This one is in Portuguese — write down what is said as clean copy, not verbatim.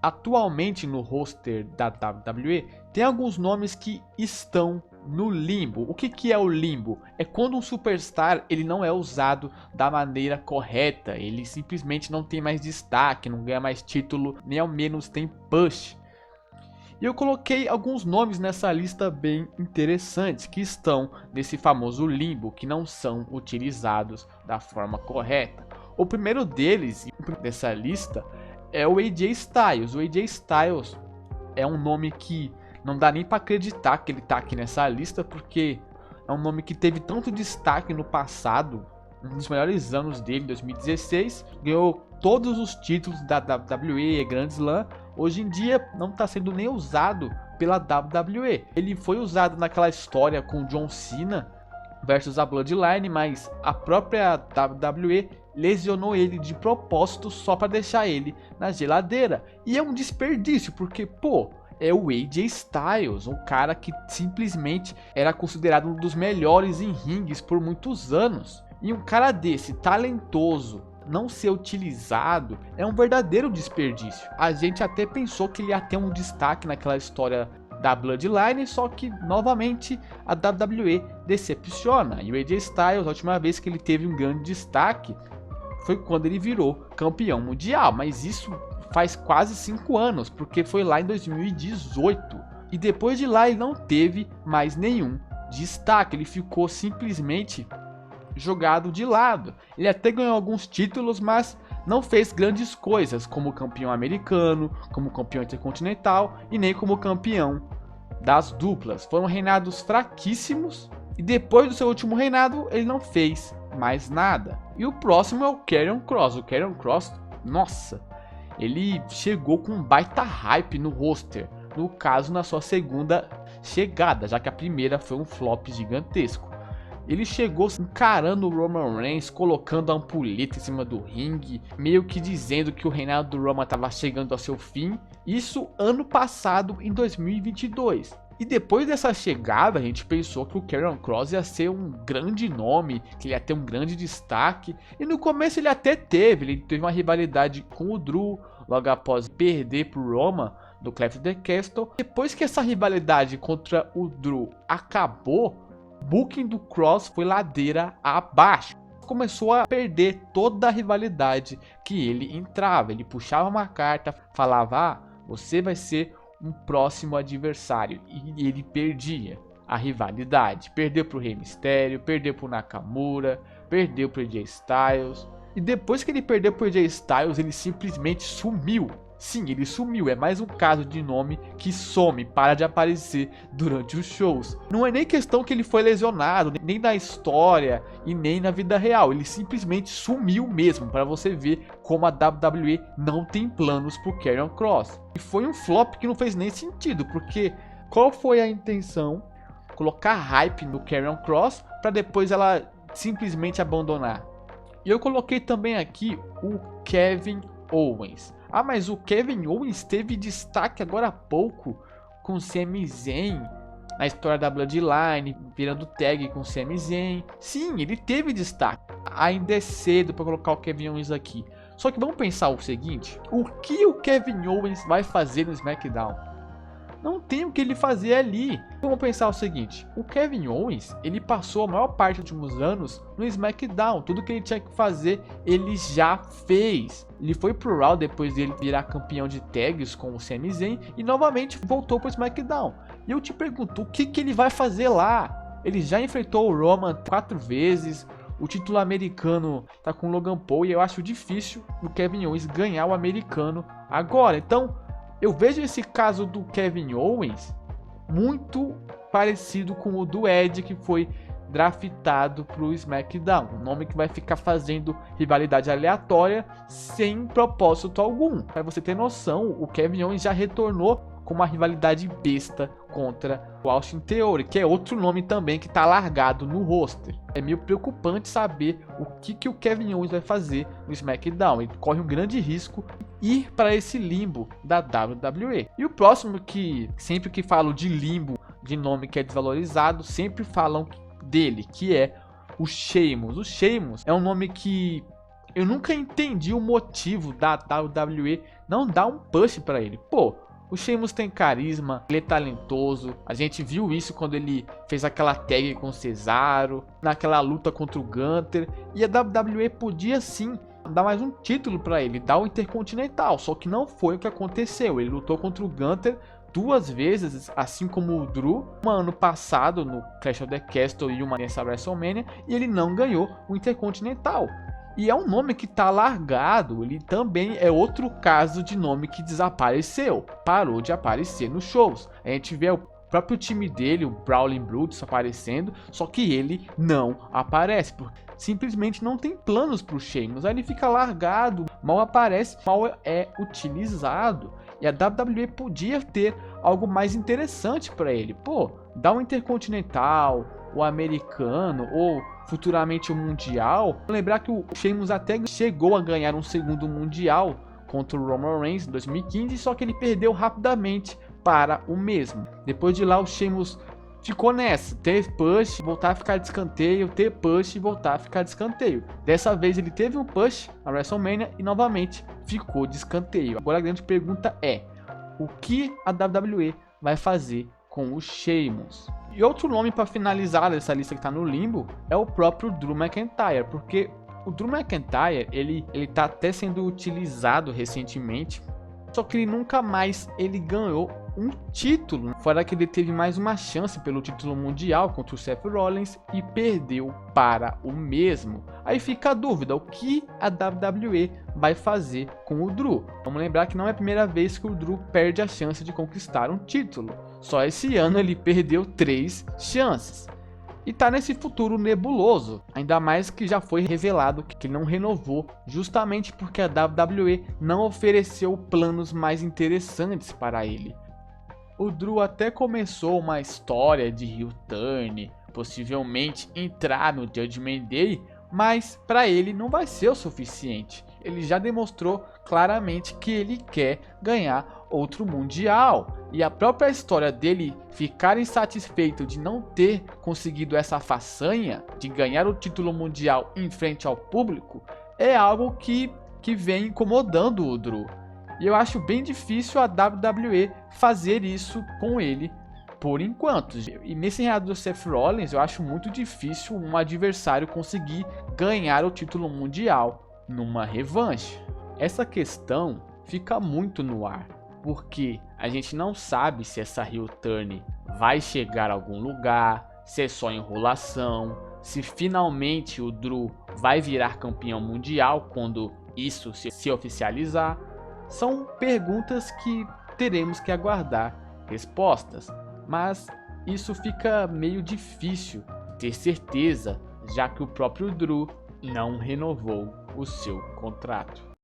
Atualmente no roster da WWE tem alguns nomes que estão no limbo. O que é o limbo? É quando um superstar ele não é usado da maneira correta, ele simplesmente não tem mais destaque, não ganha mais título, nem ao menos tem push. E eu coloquei alguns nomes nessa lista bem interessantes que estão nesse famoso limbo, que não são utilizados da forma correta. O primeiro deles dessa lista é o AJ Styles. O AJ Styles é um nome que não dá nem para acreditar que ele tá aqui nessa lista, porque é um nome que teve tanto destaque no passado, um dos melhores anos dele, 2016, ganhou todos os títulos da WWE, Grand Slam. Hoje em dia não está sendo nem usado pela WWE. Ele foi usado naquela história com John Cena versus a Bloodline, mas a própria WWE lesionou ele de propósito só para deixar ele na geladeira. E é um desperdício, porque, pô, é o AJ Styles, um cara que simplesmente era considerado um dos melhores em rings por muitos anos. E um cara desse, talentoso, não ser utilizado é um verdadeiro desperdício. A gente até pensou que ele ia ter um destaque naquela história da Bloodline, só que novamente a WWE decepciona. E o AJ Styles, a última vez que ele teve um grande destaque foi quando ele virou campeão mundial, mas isso faz quase 5 anos, porque foi lá em 2018. E depois de lá ele não teve mais nenhum destaque, ele ficou simplesmente jogado de lado. Ele até ganhou alguns títulos, mas não fez grandes coisas, como campeão americano, como campeão intercontinental e nem como campeão das duplas. Foram reinados fraquíssimos e depois do seu último reinado ele não fez mais nada. E o próximo é o Karrion Kross. O Karrion Kross, nossa, ele chegou com um baita hype no roster, no caso na sua segunda chegada, já que a primeira foi um flop gigantesco. Ele chegou encarando o Roman Reigns, colocando a ampulheta em cima do ringue, meio que dizendo que o reinado do Roman estava chegando ao seu fim. Isso ano passado, em 2022. E depois dessa chegada, a gente pensou que o Karrion Kross ia ser um grande nome, que ele ia ter um grande destaque. E no começo ele até teve, ele teve uma rivalidade com o Drew, logo após perder para o Roman do Clash of the Castle. Depois que essa rivalidade contra o Drew acabou, o booking do Kross foi ladeira abaixo. Começou a perder toda a rivalidade que ele entrava. Ele puxava uma carta, falava, você vai ser um próximo adversário. E ele perdia a rivalidade. Perdeu para o Rey Mysterio, perdeu para o Nakamura, perdeu para o AJ Styles. E depois que ele perdeu para o AJ Styles, ele simplesmente sumiu. Sim, ele sumiu, é mais um caso de nome que some, para de aparecer durante os shows. Não é nem questão que ele foi lesionado, nem na história e nem na vida real. Ele simplesmente sumiu mesmo, para você ver como a WWE não tem planos pro Karrion Kross. E foi um flop que não fez nem sentido, porque qual foi a intenção? Colocar hype no Karrion Kross para depois ela simplesmente abandonar. E eu coloquei também aqui o Kevin Owens. Ah, mas o Kevin Owens teve destaque agora há pouco com o Sami Zayn na história da Bloodline, virando tag com o Sami Zayn. Sim, ele teve destaque. Ainda é cedo para colocar o Kevin Owens aqui. Só que vamos pensar o seguinte, o que o Kevin Owens vai fazer no SmackDown? Não tem o que ele fazer ali. Vamos pensar o seguinte, o Kevin Owens, ele passou a maior parte dos últimos anos no SmackDown. Tudo que ele tinha que fazer, ele já fez. Ele foi pro Raw depois dele virar campeão de tags com o Sami Zayn e novamente voltou pro SmackDown. E eu te pergunto, o que ele vai fazer lá? Ele já enfrentou o Roman 4 vezes, o título americano tá com o Logan Paul e eu acho difícil o Kevin Owens ganhar o americano agora. Então, eu vejo esse caso do Kevin Owens muito parecido com o do Edge, que foi draftado pro SmackDown. Um nome que vai ficar fazendo rivalidade aleatória sem propósito algum. Para você ter noção, o Kevin Owens já retornou com uma rivalidade besta contra o Austin Theory, que é outro nome também que está largado no roster. É meio preocupante saber o que o Kevin Owens vai fazer no SmackDown. Ele corre um grande risco ir para esse limbo da WWE. E o próximo, que sempre que falo de limbo, de nome que é desvalorizado, sempre falam dele, que é o Sheamus. O Sheamus é um nome que eu nunca entendi o motivo da WWE não dá um push pra ele. Pô, o Sheamus tem carisma, ele é talentoso, a gente viu isso quando ele fez aquela tag com o Cesaro, naquela luta contra o Gunther, e a WWE podia sim dar mais um título pra ele, dar o Intercontinental, só que não foi o que aconteceu. Ele lutou contra o Gunther 2 vezes, assim como o Drew, um ano passado no Clash of the Castle e uma nessa WrestleMania, e ele não ganhou o Intercontinental. E é um nome que tá largado, ele também é outro caso de nome que desapareceu, parou de aparecer nos shows. A gente vê o próprio time dele, o Brawling Brutes, aparecendo, só que ele não aparece, porque simplesmente não tem planos pro Sheamus. Aí ele fica largado, mal aparece, mal é utilizado. E a WWE podia ter algo mais interessante para ele. Pô, dá um Intercontinental, o americano ou futuramente o mundial. Lembrar que o Sheamus até chegou a ganhar um segundo mundial contra o Roman Reigns em 2015, só que ele perdeu rapidamente para o mesmo. Depois de lá o Sheamus ficou nessa, ter push, voltar a ficar de escanteio, ter push e voltar a ficar de escanteio. Dessa vez ele teve um push na WrestleMania e novamente ficou de escanteio. Agora a grande pergunta é, o que a WWE vai fazer com o Sheamus? E outro nome para finalizar essa lista que está no limbo é o próprio Drew McIntyre, porque o Drew McIntyre ele tá até sendo utilizado recentemente, só que ele nunca mais ganhou um título, fora que ele teve mais uma chance pelo título mundial contra o Seth Rollins e perdeu para o mesmo. Aí fica a dúvida, o que a WWE vai fazer com o Drew? Vamos lembrar que não é a primeira vez que o Drew perde a chance de conquistar um título. Só esse ano ele perdeu 3 chances. E tá nesse futuro nebuloso, ainda mais que já foi revelado que ele não renovou, justamente porque a WWE não ofereceu planos mais interessantes para ele. O Drew até começou uma história de heel turn, possivelmente entrar no Judgment Day, mas para ele não vai ser o suficiente. Ele já demonstrou claramente que ele quer ganhar outro mundial. E a própria história dele ficar insatisfeito de não ter conseguido essa façanha de ganhar o título mundial em frente ao público é algo que vem incomodando o Drew. E eu acho bem difícil a WWE fazer isso com ele por enquanto. E nesse reinado do Seth Rollins eu acho muito difícil um adversário conseguir ganhar o título mundial numa revanche. Essa questão fica muito no ar, porque a gente não sabe se essa heel turn vai chegar a algum lugar, se é só enrolação, se finalmente o Drew vai virar campeão mundial quando isso se oficializar. São perguntas que teremos que aguardar respostas, mas isso fica meio difícil ter certeza, já que o próprio Drew não renovou o seu contrato.